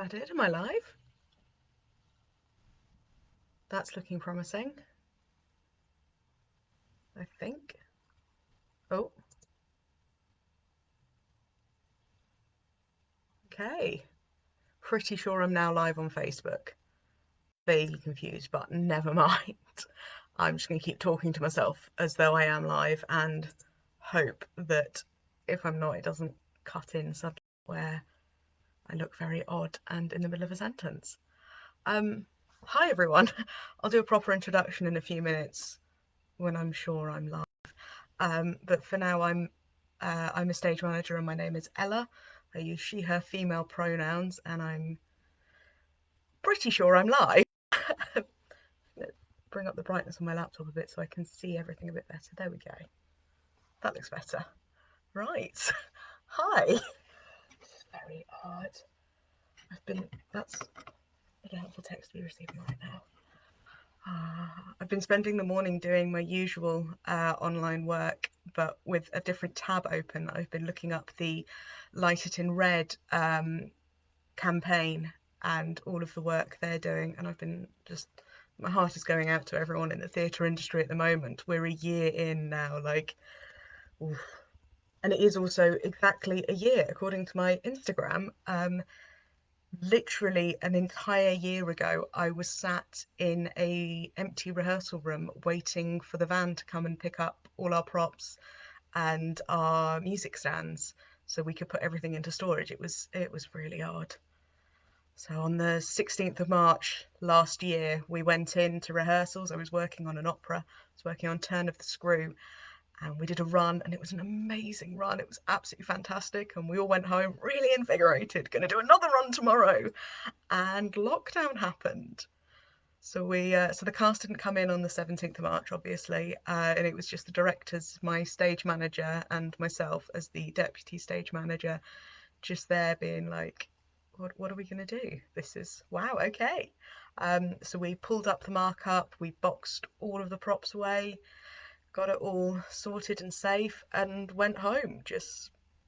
that it? Am I live? That's looking promising, I think. Oh, okay. Pretty sure I'm now live on Facebook. Vaguely confused, but never mind. I'm just going to keep talking to myself as though I am live and hope that if I'm not, it doesn't cut in suddenly where I look very odd and in the middle of a sentence. Um, Hi everyone. I'll do a proper introduction in a few minutes when I'm sure I'm live. But for now, I'm a stage manager, and my name is Ella. I use she, her, female pronouns, and I'm pretty sure I'm live. Bring up the brightness on my laptop a bit so I can see everything a bit better. There we go. That looks better. Right. Hi. This is very odd. That's not a helpful text to be receiving right now. I've been spending the morning doing my usual online work, but with a different tab open. I've been looking up the Light It in Red campaign and all of the work they're doing, and I've been just, my heart is going out to everyone in the theatre industry at the moment. We're a year in now, like, oof. And it is also exactly a year, according to my Instagram. Literally an entire year ago, I was sat in a empty rehearsal room waiting for the van to come and pick up all our props and our music stands so we could put everything into storage. It was really hard. So on the 16th of March last year, we went into rehearsals. I was working on an opera. I was working on Turn of the Screw, and we did a run, and it was an amazing run. It was absolutely fantastic, and we all went home really invigorated, going to do another run tomorrow. And lockdown happened. So the cast didn't come in on the 17th of March, obviously, and it was just the directors, my stage manager, and myself as the deputy stage manager, just there being like, what are we going to do? This is, wow, okay. So we pulled up the markup, we boxed all of the props away, got it all sorted and safe, and went home.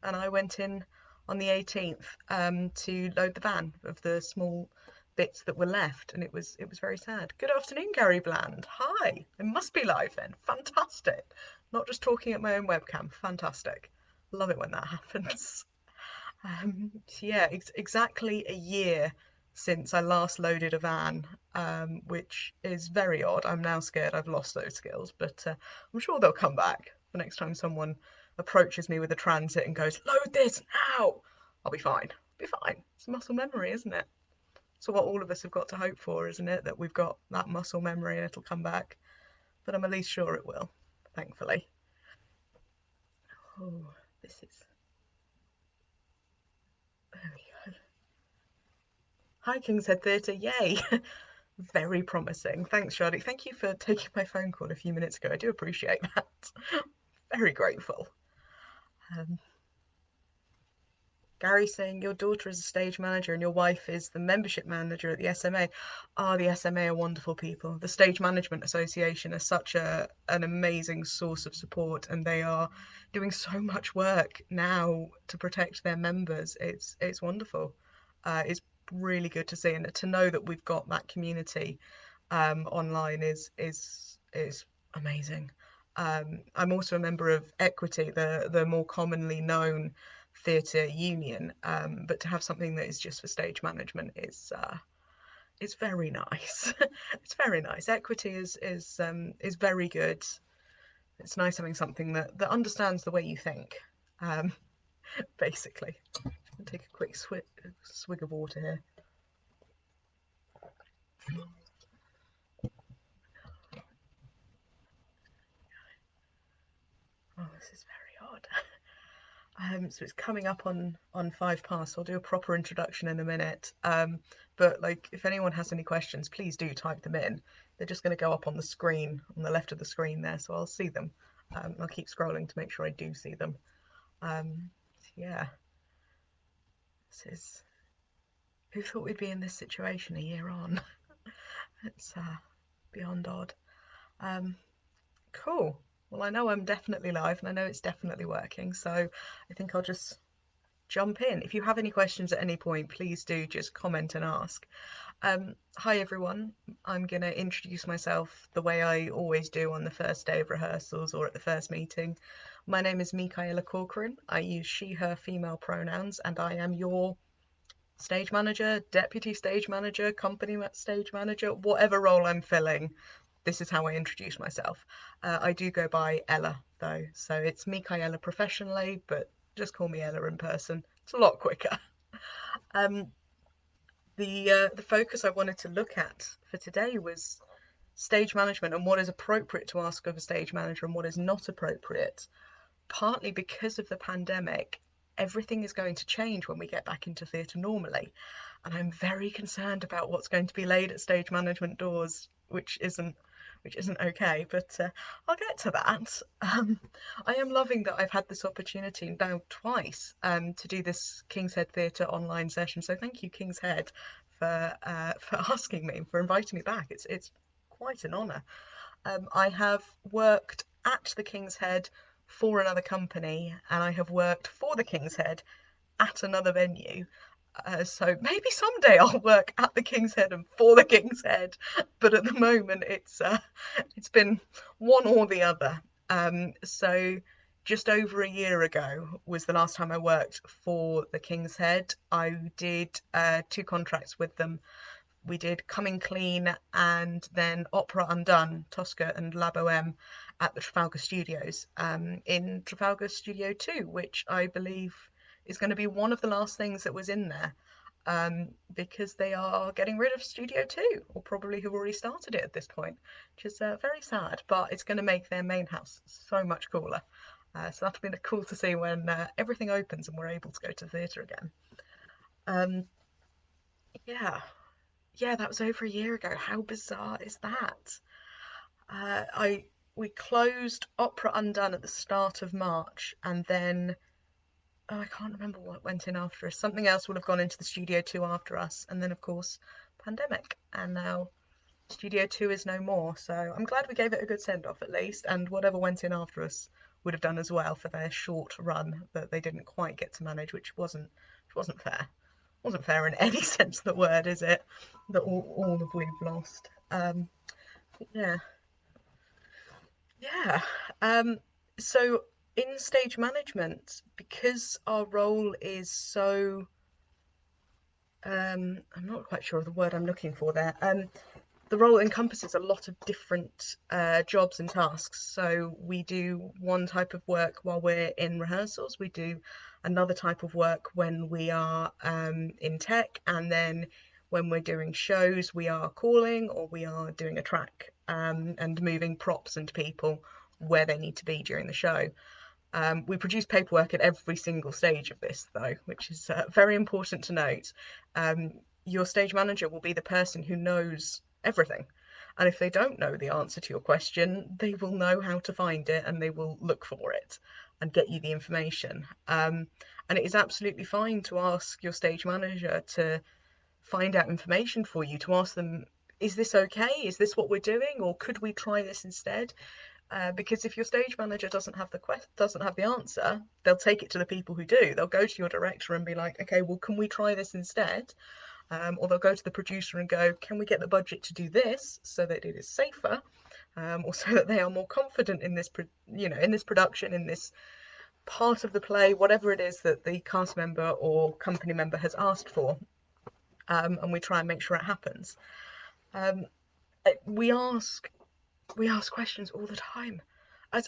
And I went in on the 18th to load the van of the small bits that were left, and it was very sad. Good afternoon, Gary Bland. Hi, I must be live then. Fantastic. Not just talking at my own webcam. Fantastic. Love it when that happens. So yeah, exactly a year since I last loaded a van, which is very odd. I'm now scared I've lost those skills, but I'm sure they'll come back the next time someone approaches me with a transit and goes, load this now. I'll be fine. Be fine. It's muscle memory, isn't it? So what all of us have got to hope for, isn't it? That we've got that muscle memory and it'll come back. But I'm at least sure it will, thankfully. Oh, this is, there we go. Hi, King's Head Theatre, yay! Very promising. Thanks, Charlie. Thank you for taking my phone call a few minutes ago. I do appreciate that. Very grateful. Um, Gary saying your daughter is a stage manager and your wife is the membership manager at the SMA. Ah, the SMA are wonderful people. The Stage Management Association is such an amazing source of support, and they are doing so much work now to protect their members. It's wonderful. It's really good to see, and to know that we've got that community online is amazing. I'm also a member of Equity, the more commonly known theatre union, but to have something that is just for stage management is very nice. It's very nice. Equity is very good. It's nice having something that understands the way you think, um, basically. I'll take a quick swig of water here. Oh, this is very odd. So it's coming up on 5 past. So I'll do a proper introduction in a minute. But like, if anyone has any questions, please do type them in. They're just going to go up on the screen, on the left of the screen there, so I'll see them. I'll keep scrolling to make sure I do see them. Yeah, this is. Who thought we'd be in this situation a year on? It's beyond odd. Um, cool. Well, I know I'm definitely live, and I know it's definitely working. So I think I'll just jump in. If you have any questions at any point, please do just comment and ask. Hi everyone, I'm going to introduce myself the way I always do on the first day of rehearsals or at the first meeting. My name is Micaëla Corcoran. I use she, her, female pronouns, and I am your stage manager, deputy stage manager, company stage manager, whatever role I'm filling. This is how I introduce myself. I do go by Ella though, so it's Micaëla professionally, but just call me Ella in person. It's a lot quicker. Um, the focus I wanted to look at for today was stage management and what is appropriate to ask of a stage manager and what is not appropriate. Partly because of the pandemic, everything is going to change when we get back into theatre normally, and I'm very concerned about what's going to be laid at stage management doors, which isn't okay, but I'll get to that. I am loving that I've had this opportunity now twice to do this King's Head Theatre online session. So thank you, King's Head, for asking me, for inviting me back. It's quite an honour. I have worked at the King's Head for another company, and I have worked for the King's Head at another venue. So maybe someday I'll work at the King's Head and for the King's Head, but at the moment it's been one or the other. So just over a year ago was the last time I worked for the King's Head. I did 2 contracts with them. We did Coming Clean and then Opera Undone, Tosca and La Boheme at the Trafalgar Studios, in Trafalgar Studio 2, which I believe is going to be one of the last things that was in there, because they are getting rid of Studio 2, or probably have already started it at this point, which is very sad, but it's going to make their main house so much cooler. So that'll be cool to see when everything opens and we're able to go to the theatre again. Um, yeah, yeah, that was over a year ago. How bizarre is that? I We closed Opera Undone at the start of March, and then I can't remember what went in after us. Something else would have gone into the Studio 2 after us, and then of course pandemic, and now Studio 2 is no more. So I'm glad we gave it a good send off at least, and whatever went in after us would have done as well for their short run that they didn't quite get to manage, which wasn't fair. Wasn't fair in any sense of the word, is it? That all of we've lost. Yeah, yeah. Um, so in stage management, because our role is so, I'm not quite sure of the word I'm looking for there. The role encompasses a lot of different jobs and tasks. So we do one type of work while we're in rehearsals, we do another type of work when we are in tech, and then when we're doing shows, we are calling or we are doing a track, and moving props and people where they need to be during the show. We produce paperwork at every single stage of this, though, which is very important to note. Your stage manager will be the person who knows everything. And if they don't know the answer to your question, they will know how to find it and they will look for it and get you the information. And it is absolutely fine to ask your stage manager to find out information for you, to ask them, is this okay? Is this what we're doing? Or could we try this instead? Because if your stage manager doesn't have the answer, they'll take it to the people who do. They'll go to your director and be like, okay, well, can we try this instead? Or they'll go to the producer and go, can we get the budget to do this so that it is safer, or so that they are more confident in this, in this production, in this part of the play, whatever it is that the cast member or company member has asked for, and we try and make sure it happens. Um, we ask we ask questions all the time.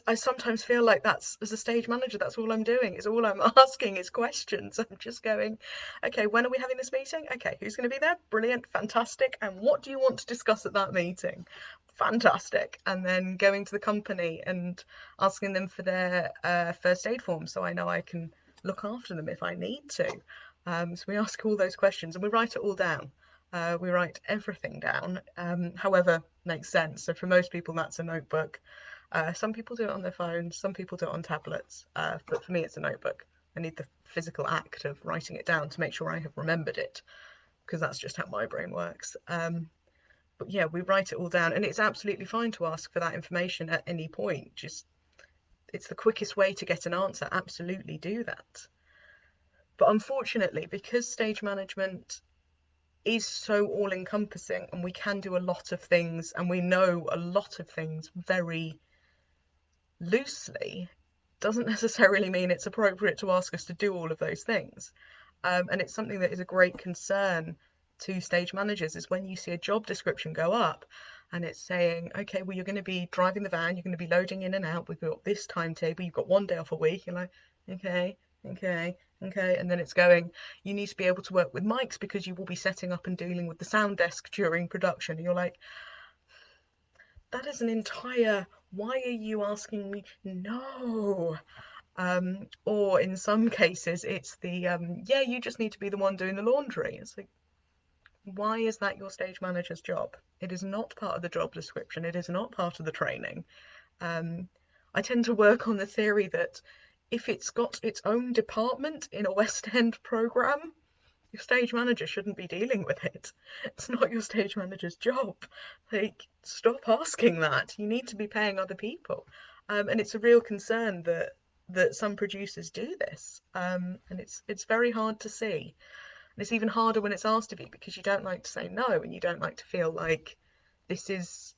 I sometimes feel like that's, as a stage manager, that's all I'm doing, is all I'm asking is questions. I'm just going, okay, when are we having this meeting? Okay, who's going to be there? Brilliant, fantastic. And what do you want to discuss at that meeting? Fantastic. And then going to the company and asking them for their first aid form so I know I can look after them if I need to. So we ask all those questions and we write it all down. We write everything down, however makes sense. So for most people, that's a notebook. Some people do it on their phones, some people do it on tablets, but for me, it's a notebook. I need the physical act of writing it down to make sure I have remembered it, because that's just how my brain works. But yeah, we write it all down, and it's absolutely fine to ask for that information at any point. Just, it's the quickest way to get an answer. Absolutely do that. But unfortunately, because stage management is so all encompassing and we can do a lot of things and we know a lot of things very loosely, doesn't necessarily mean it's appropriate to ask us to do all of those things. And it's something that is a great concern to stage managers is when you see a job description go up and it's saying, okay, well, you're going to be driving the van, you're going to be loading in and out, we've got this timetable, you've got 1 day off a week. You're like, okay, okay, okay. And then it's going, you need to be able to work with mics because you will be setting up and dealing with the sound desk during production. And you're like, that is an entire, why are you asking me? No. Or in some cases, it's the, yeah, you just need to be the one doing the laundry. It's like, why is that your stage manager's job? It is not part of the job description. It is not part of the training. Um, I tend to work on the theory that if it's got its own department in a West End programme, your stage manager shouldn't be dealing with it. It's not your stage manager's job. Like, stop asking that. You need to be paying other people. And it's a real concern that some producers do this. And it's very hard to see. And it's even harder when it's asked of you because you don't like to say no and you don't like to feel like this is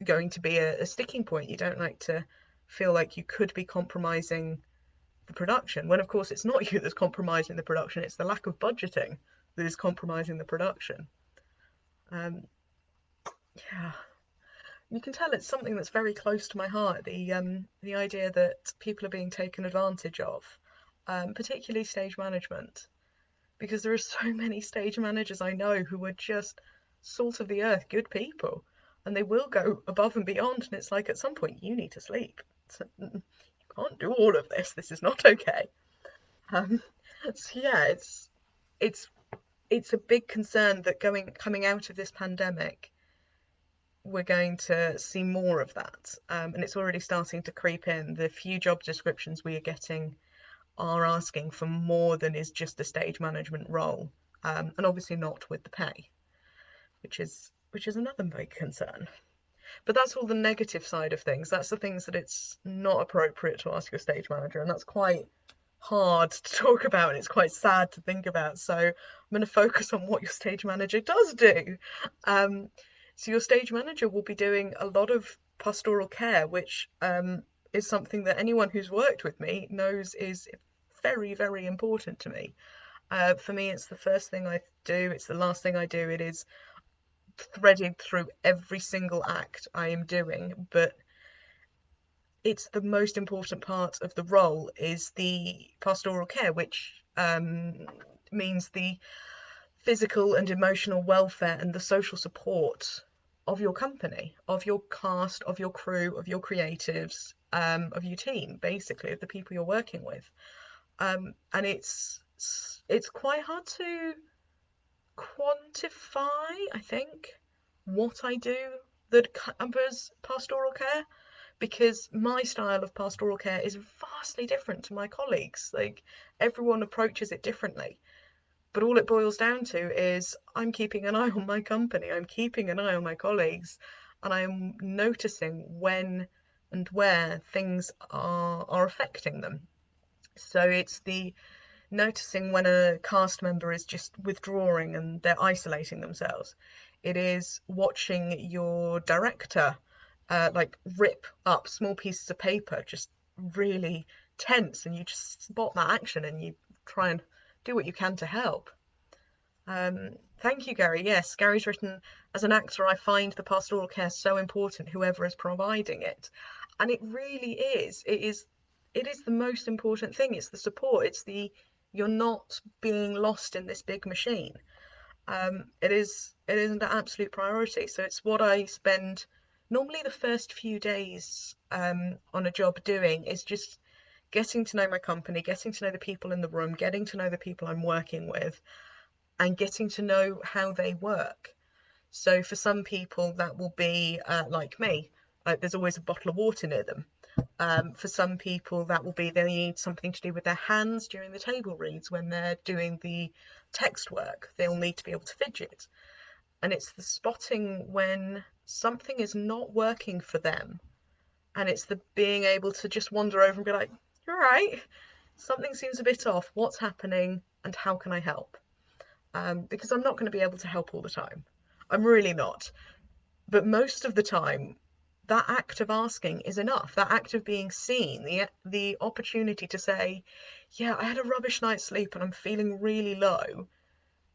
going to be a sticking point. You don't like to feel like you could be compromising the production, when of course it's not you that's compromising the production, it's the lack of budgeting that is compromising the production. Um, yeah, you can tell it's something that's very close to my heart. The idea that people are being taken advantage of, particularly stage management, because there are so many stage managers I know who are just salt of the earth, good people, and they will go above and beyond. And it's like at some point you need to sleep. So, you can't do all of this. This is not okay. Um, so yeah, it's it's a big concern that coming out of this pandemic, we're going to see more of that, and it's already starting to creep in. The few job descriptions we are getting are asking for more than is just a stage management role, and obviously not with the pay, which is another big concern. But that's all the negative side of things. That's the things that it's not appropriate to ask your stage manager, and that's quite hard to talk about and it's quite sad to think about. So I'm going to focus on what your stage manager does do. Um, so your stage manager will be doing a lot of pastoral care, which is something that anyone who's worked with me knows is very, very important to me. For me, it's the first thing I do, it's the last thing I do. It is threaded through every single act I am doing, but it's the most important part of the role is the pastoral care, which means the physical and emotional welfare and the social support of your company, of your cast, of your crew, of your creatives, of your team, basically, of the people you're working with. And it's quite hard to quantify, I think, what I do that covers pastoral care because my style of pastoral care is vastly different to my colleagues. Like everyone approaches it differently. But all it boils down to is I'm keeping an eye on my company, I'm keeping an eye on my colleagues, and I am noticing when and where things are affecting them. So it's the noticing when a cast member is just withdrawing and they're isolating themselves. It is watching your director like rip up small pieces of paper, just really tense, and you just spot that action and you try and do what you can to help. Thank you, Gary. Yes, Gary's written, as an actor, I find the pastoral care so important, whoever is providing it. And it really is. It is the most important thing. It's the support. You're not being lost in this big machine. It is an absolute priority. So it's what I spend normally the first few days on a job doing is just getting to know my company, getting to know the people in the room, getting to know the people I'm working with, and getting to know how they work. So for some people, that will be like me, like there's always a bottle of water near them. For some people, that will be they need something to do with their hands during the table reads when they're doing the text work. They'll need to be able to fidget. And it's the spotting when something is not working for them. And it's the being able to just wander over and be like, you're right. something seems a bit off. What's happening and how can I help? Because I'm not going to be able to help all the time. I'm really not. But most of the time, that act of asking is enough. That act of being seen, the opportunity to say, yeah, I had a rubbish night's sleep and I'm feeling really low,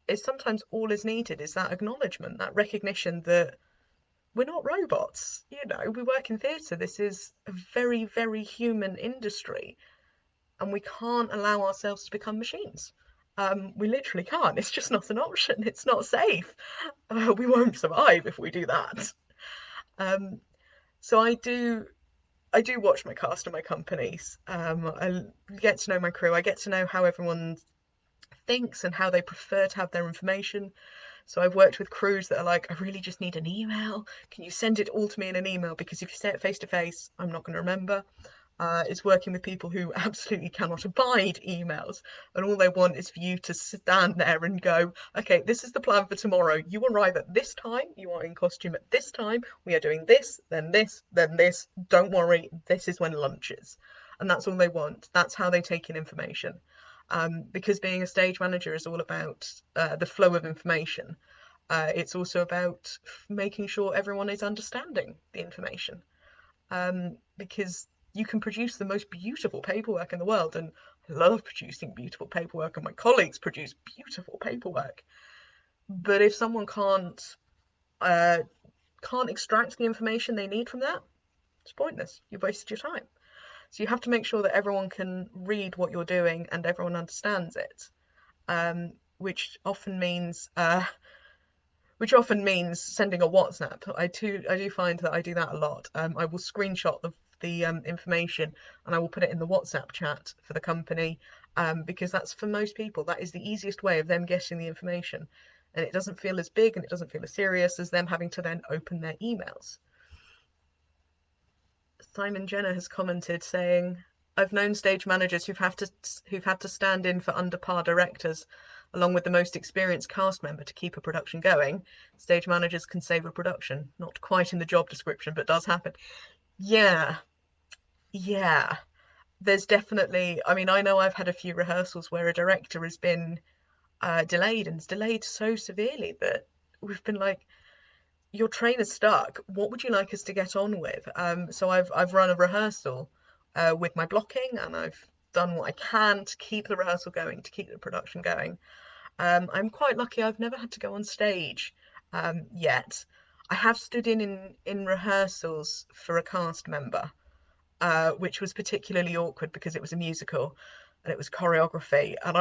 is sometimes all is needed is that acknowledgement, that recognition that we're not robots. You know, we work in theatre. This is a very, very human industry, and we can't allow ourselves to become machines. We literally can't. It's just not an option. It's not safe. We won't survive if we do that. Um, so I do watch my cast and my companies. I get to know my crew. I get to know how everyone thinks and how they prefer to have their information. So I've worked with crews that are like, I really just need an email. Can you send it all to me in an email? Because if you say it face to face, I'm not going to remember. It's working with people who absolutely cannot abide emails, and all they want is for you to stand there and go, okay, this is the plan for tomorrow. You arrive at this time, you are in costume at this time, we are doing this, then this, then this. Don't worry, this is when lunch is. And that's all they want. That's how they take in information. Because being a stage manager is all about the flow of information. It's also about making sure everyone is understanding the information, because you can produce the most beautiful paperwork in the world, and I love producing beautiful paperwork, and my colleagues produce beautiful paperwork. But if someone uh, can't extract the information they need from that, it's pointless. You've wasted your time. So you have to make sure that everyone can read what you're doing and everyone understands it, which often means sending a WhatsApp. I do find that I do that a lot. I will screenshot the information and I will put it in the WhatsApp chat for the company, because that's for most people. That is the easiest way of them getting the information, and it doesn't feel as big and it doesn't feel as serious as them having to then open their emails. Simon Jenner has commented saying, I've known stage managers who've had to stand in for under par directors along with the most experienced cast member to keep a production going. Stage managers can save a production. Not quite in the job description, but does happen. Yeah, yeah. There's definitely, I mean, I know I've had a few rehearsals where a director has been delayed, and it's delayed so severely that we've been like, your train is stuck. What would you like us to get on with? So I've run a rehearsal with my blocking, and I've done what I can to keep the rehearsal going, to keep the production going. I'm quite lucky. I've never had to go on stage yet. I have stood in rehearsals for a cast member, which was particularly awkward because it was a musical and it was choreography, and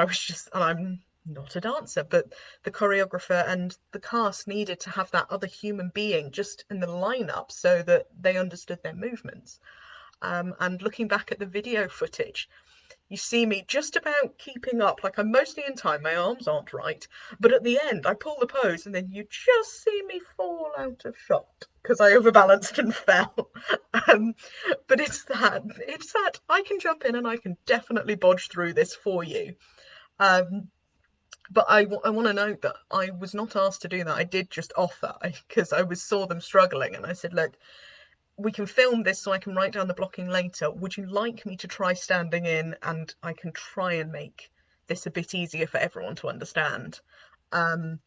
I'm not a dancer, but the choreographer and the cast needed to have that other human being just in the lineup so that they understood their movements. And looking back at the video footage, you see me just about keeping up, like I'm mostly in time, my arms aren't right, but at the end I pull the pose and then you just see me fall out of shot because I overbalanced and fell. um, but it's that I can jump in and I can definitely bodge through this for you. um, but I want to note that I was not asked to do that. I did just offer because I saw them struggling, and I said, look, we can film this so I can write down the blocking later. Would you like me to try standing in, and I can try and make this a bit easier for everyone to understand? Um,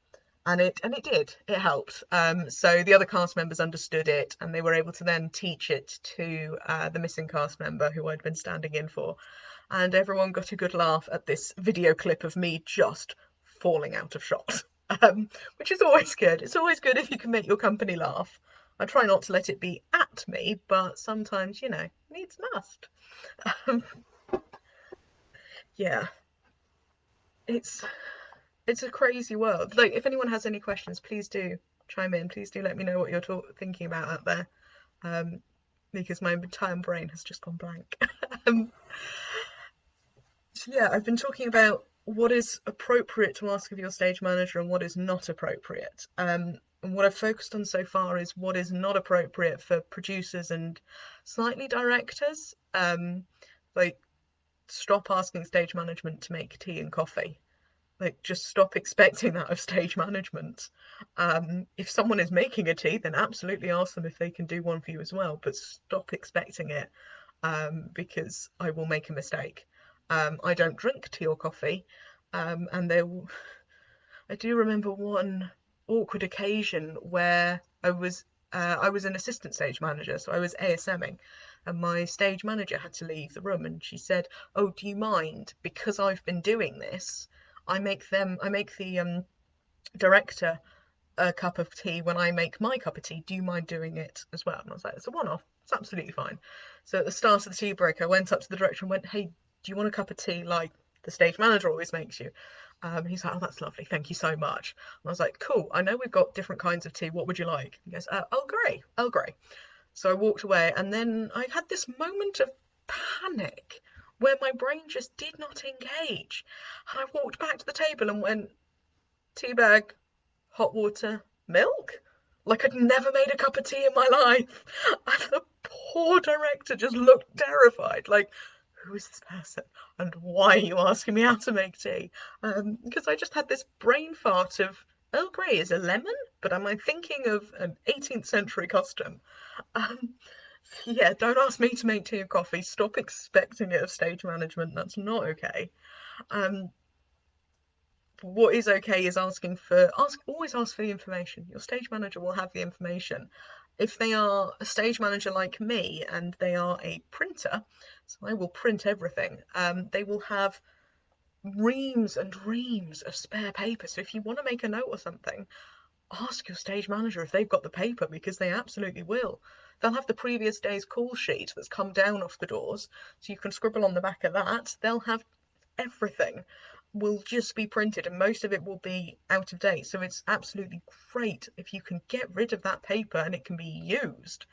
and it did. It helped. So the other cast members understood it, and they were able to then teach it to the missing cast member who I'd been standing in for, and everyone got a good laugh at this video clip of me just falling out of shot. Which is always good. It's always good if you can make your company laugh. I try not to let it be at me, but sometimes, needs must. Um, yeah, it's it's a crazy world. Like, if anyone has any questions, please do chime in. Please do let me know what you're thinking about out there, um, because my entire brain has just gone blank. um, so yeah, I've been talking about what is appropriate to ask of your stage manager and what is not appropriate. And what I've focused on so far is what is not appropriate for producers and slightly directors. Like, stop asking stage management to make tea and coffee. Like, just stop expecting that of stage management. If someone is making a tea, then absolutely ask them if they can do one for you as well, but stop expecting it, because I will make a mistake. I don't drink tea or coffee, and I do remember one awkward occasion where I was an assistant stage manager, so I was ASMing, and my stage manager had to leave the room, and she said, "Oh, do you mind? Because I've been doing this, I make the director a cup of tea when I make my cup of tea. Do you mind doing it as well?" And I was like, "It's a one-off. It's absolutely fine." So at the start of the tea break, I went up to the director and went, "Hey, do you want a cup of tea like the stage manager always makes you?" He's like, "Oh, that's lovely. Thank you so much." And I was like, "Cool. I know we've got different kinds of tea. What would you like?" He goes, "Earl Grey, Earl Grey." So I walked away, and then I had this moment of panic where my brain just did not engage. And I walked back to the table and went, "Tea bag, hot water, milk?" Like I'd never made a cup of tea in my life. And the poor director just looked terrified, like, "Who is this person? And why are you asking me how to make tea?" Because I just had this brain fart of Earl Grey is a lemon, but am I thinking of an 18th century custom? Um, yeah, don't ask me to make tea or coffee. Stop expecting it of stage management. That's not okay. Um, what is okay is always ask for the information. Your stage manager will have the information. If they are a stage manager like me and they are a printer, so I will print everything, they will have reams and reams of spare paper. So if you want to make a note or something, ask your stage manager if they've got the paper, because they absolutely will. They'll have the previous day's call sheet that's come down off the doors, so you can scribble on the back of that. They'll have everything will just be printed, and most of it will be out of date. So it's absolutely great if you can get rid of that paper and it can be used.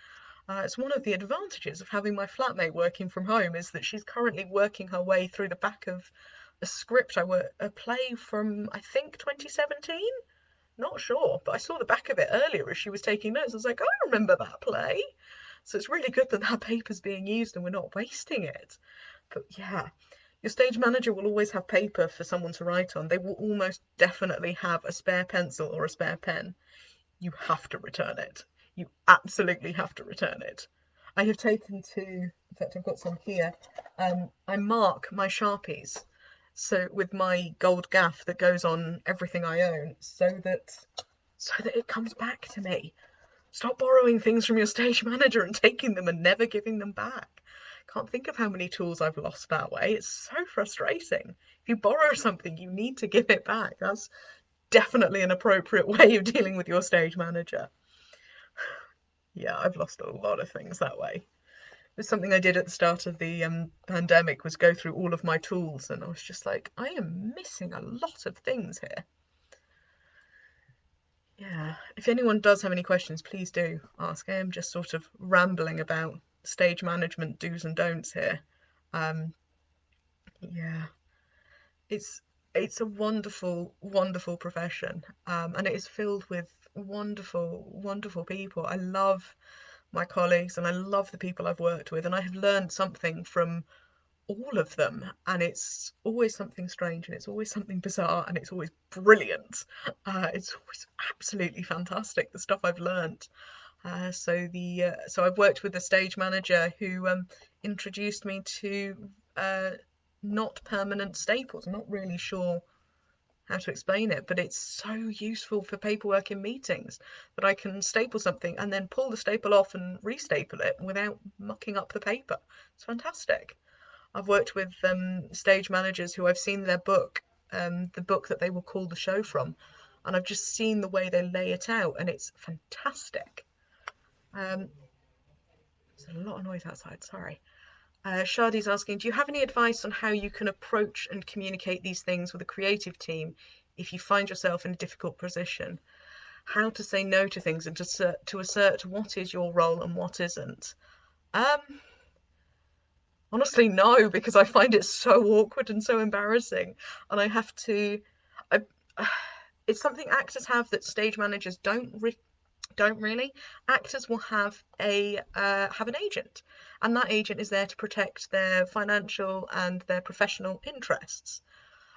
It's one of the advantages of having my flatmate working from home, is that she's currently working her way through the back of a script a play from I think 2017. Not sure, but I saw the back of it earlier as she was taking notes. I was like, I remember that play. So it's really good that that paper's being used and we're not wasting it. But yeah, your stage manager will always have paper for someone to write on. They will almost definitely have a spare pencil or a spare pen. You have to return it. You absolutely have to return it. I have taken to, in fact, I've got some here. I mark my Sharpies so with my gold gaff that goes on everything I own, so that it comes back to me. Stop borrowing things from your stage manager and taking them and never giving them back. Can't think of how many tools I've lost that way. It's so frustrating. If you borrow something, you need to give it back. That's definitely an appropriate way of dealing with your stage manager. Yeah, I've lost a lot of things that way. It was something I did at the start of the pandemic, was go through all of my tools, and I was just like, I am missing a lot of things here. Yeah, if anyone does have any questions, please do ask. I am just sort of rambling about stage management do's and don'ts here. Um, yeah, it's it's a wonderful, wonderful profession, and it is filled with wonderful, wonderful people. I love my colleagues and I love the people I've worked with, and I have learned something from all of them, and it's always something strange and it's always something bizarre and it's always brilliant. It's always absolutely fantastic, the stuff I've learned. So I've worked with a stage manager who introduced me to uh, not permanent staples. I'm not really sure how to explain it, but it's so useful for paperwork in meetings that I can staple something and then pull the staple off and restaple it without mucking up the paper. It's fantastic. I've worked with stage managers who I've seen their book, the book that they will call the show from, and I've just seen the way they lay it out, and it's fantastic. Um, there's a lot of noise outside, sorry. Shadi's asking, do you have any advice on how you can approach and communicate these things with a creative team if you find yourself in a difficult position? How to say no to things and to assert what is your role and what isn't? Um, Honestly, no, because I find it so awkward and so embarrassing, and I have to. I, it's something actors have that stage managers don't really. Actors will have an agent, and that agent is there to protect their financial and their professional interests.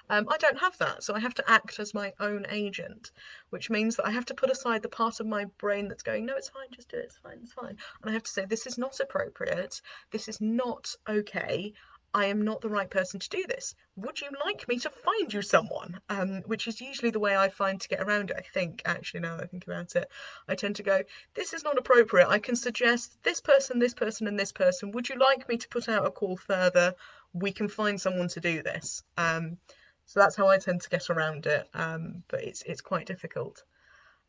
I don't have that, so I have to act as my own agent, which means that I have to put aside the part of my brain that's going, no, it's fine, just do it, it's fine, it's fine. And I have to say, this is not appropriate, this is not okay. I am not the right person to do this. Would you like me to find you someone? Which is usually the way I find to get around it, I think, actually, now that I think about it. I tend to go, this is not appropriate. I can suggest this person, and this person. Would you like me to put out a call further? We can find someone to do this. So that's how I tend to get around it. But it's quite difficult.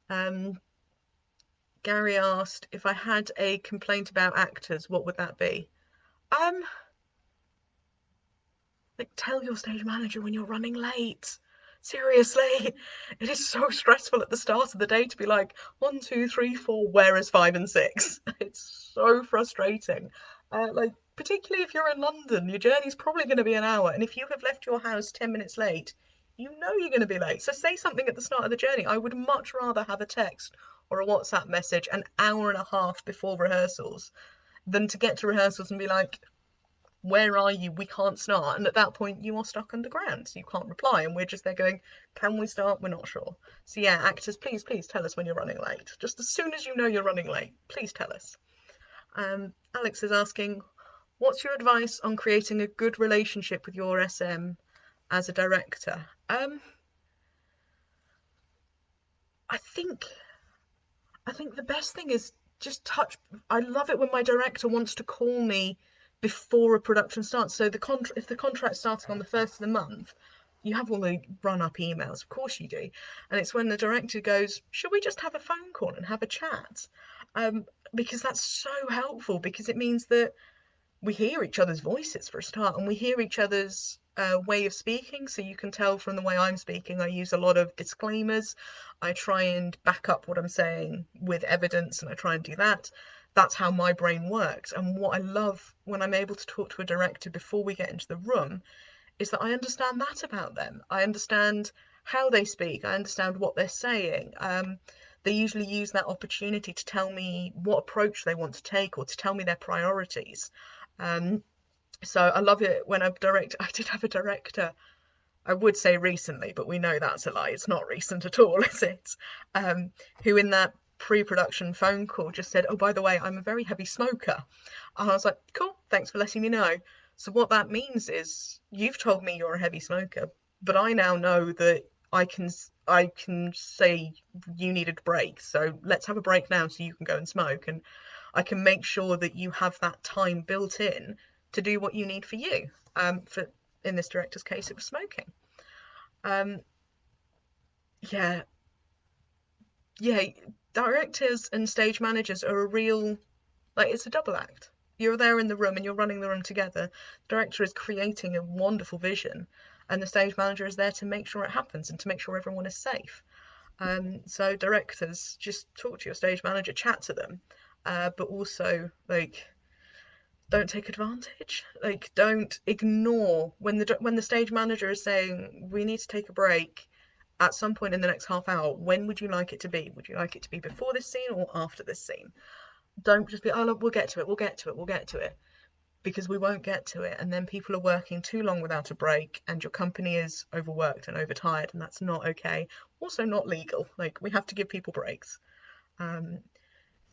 Um, Gary asked if I had a complaint about actors, what would that be? Um, Like, tell your stage manager when you're running late. Seriously, it is so stressful at the start of the day to be like, 1, 2, 3, 4, where is 5 and 6? It's so frustrating. Like, particularly if you're in London, your journey's probably going to be an hour, and if you have left your house 10 minutes late, you know you're going to be late. So say something at the start of the journey. I would much rather have a text or a WhatsApp message an hour and a half before rehearsals than to get to rehearsals and be like, where are you? We can't start. And at that point, you are stuck underground. So you can't reply. And we're just there going, can we start? We're not sure. So yeah, actors, please tell us when you're running late. Just as soon as you know you're running late, please tell us. Alex is asking, what's your advice on creating a good relationship with your SM as a director? I think I think the best thing is just touch. I love it when my director wants to call me before a production starts. So if the contract's starting on the first of the month, you have all the run-up emails, of course you do, and it's when the director goes, "Should we just have a phone call and have a chat?" Um, because that's so helpful because it means that we hear each other's voices for a start, and we hear each other's way of speaking. So you can tell from the way I'm speaking, I use a lot of disclaimers. I try and back up what I'm saying with evidence, and I try and do that. That's how my brain works. And what I love when I'm able to talk to a director before we get into the room is that I understand that about them. I understand how they speak. I understand what they're saying. They usually use that opportunity to tell me what approach they want to take or to tell me their priorities. Um, so I love it when a director, I did have a director, I would say recently, but we know that's a lie. It's not recent at all, is it? Um, who in that pre-production phone call just said, oh, by the way, I'm a very heavy smoker. And I was like, cool, thanks for letting me know. So what that means is you've told me you're a heavy smoker, but I now know that I can say you needed a break. So let's have a break now so you can go and smoke. And I can make sure that you have that time built in to do what you need for you. For in this director's case, it was smoking. Um, yeah, yeah. Directors and stage managers are a real, like, it's a double act. You're there in the room and you're running the room together. The director is creating a wonderful vision, and the stage manager is there to make sure it happens and to make sure everyone is safe. So directors, just talk to your stage manager, chat to them, but also like don't take advantage. Like, don't ignore when the stage manager is saying we need to take a break at some point in the next half hour. When would you like it to be? Would you like it to be before this scene or after this scene? Don't just be, oh look, we'll get to it, we'll get to it, we'll get to it, because we won't get to it, and then people are working too long without a break, and your company is overworked and overtired, and that's not okay. Also, not legal. Like, we have to give people breaks. Um,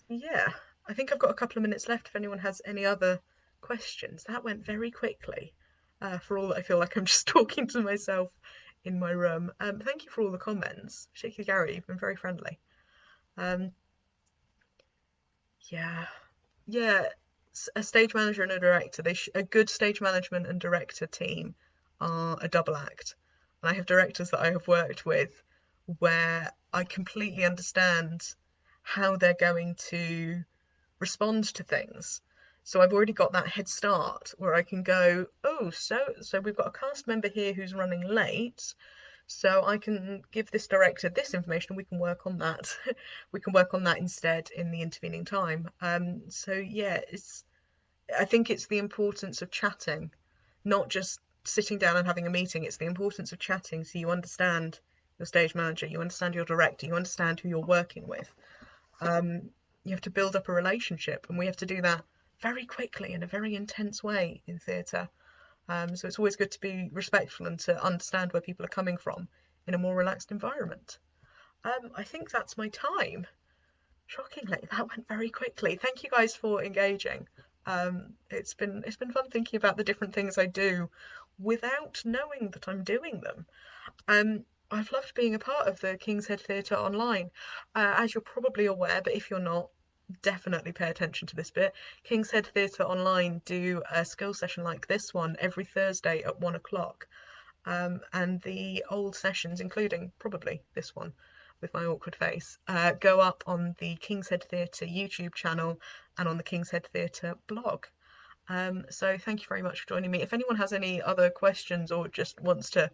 yeah, I think I've got a couple of minutes left if anyone has any other questions. That went very quickly. For all that I feel like I'm just talking to myself in my room. Thank you for all the comments. Shaky Gary, you've been very friendly. Um, yeah, yeah. A stage manager and a director. A good stage management and director team are a double act. And I have directors that I have worked with where I completely understand how they're going to respond to things. So I've already got that head start where I can go, oh, so we've got a cast member here who's running late. So I can give this director this information and we can work on that. We can work on that instead in the intervening time. So yeah, I think it's the importance of chatting, not just sitting down and having a meeting. It's the importance of chatting so you understand your stage manager, you understand your director, you understand who you're working with. You have to build up a relationship, and we have to do that very quickly in a very intense way in theatre. So it's always good to be respectful and to understand where people are coming from in a more relaxed environment. I think that's my time. Shockingly, that went very quickly. Thank you guys for engaging. It's been fun thinking about the different things I do without knowing that I'm doing them. I've loved being a part of the King's Head Theatre Online. As you're probably aware, but if you're not, definitely pay attention to this bit. King's Head Theatre Online do a skill session like this one every Thursday at 1 o'clock. And the old sessions, including probably this one with my awkward face, go up on the King's Head Theatre YouTube channel and on the King's Head Theatre blog. So thank you very much for joining me. If anyone has any other questions or just wants to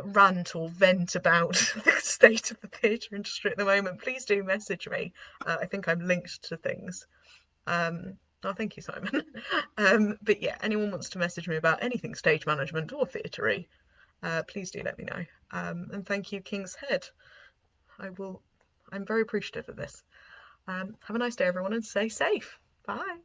rant or vent about the state of the theatre industry at the moment, please do message me. I think I'm linked to things. Oh, thank you, Simon. But yeah, anyone wants to message me about anything stage management or theatre-y, please do let me know. And thank you, King's Head. I will. I'm very appreciative of this. Have a nice day, everyone, and stay safe. Bye.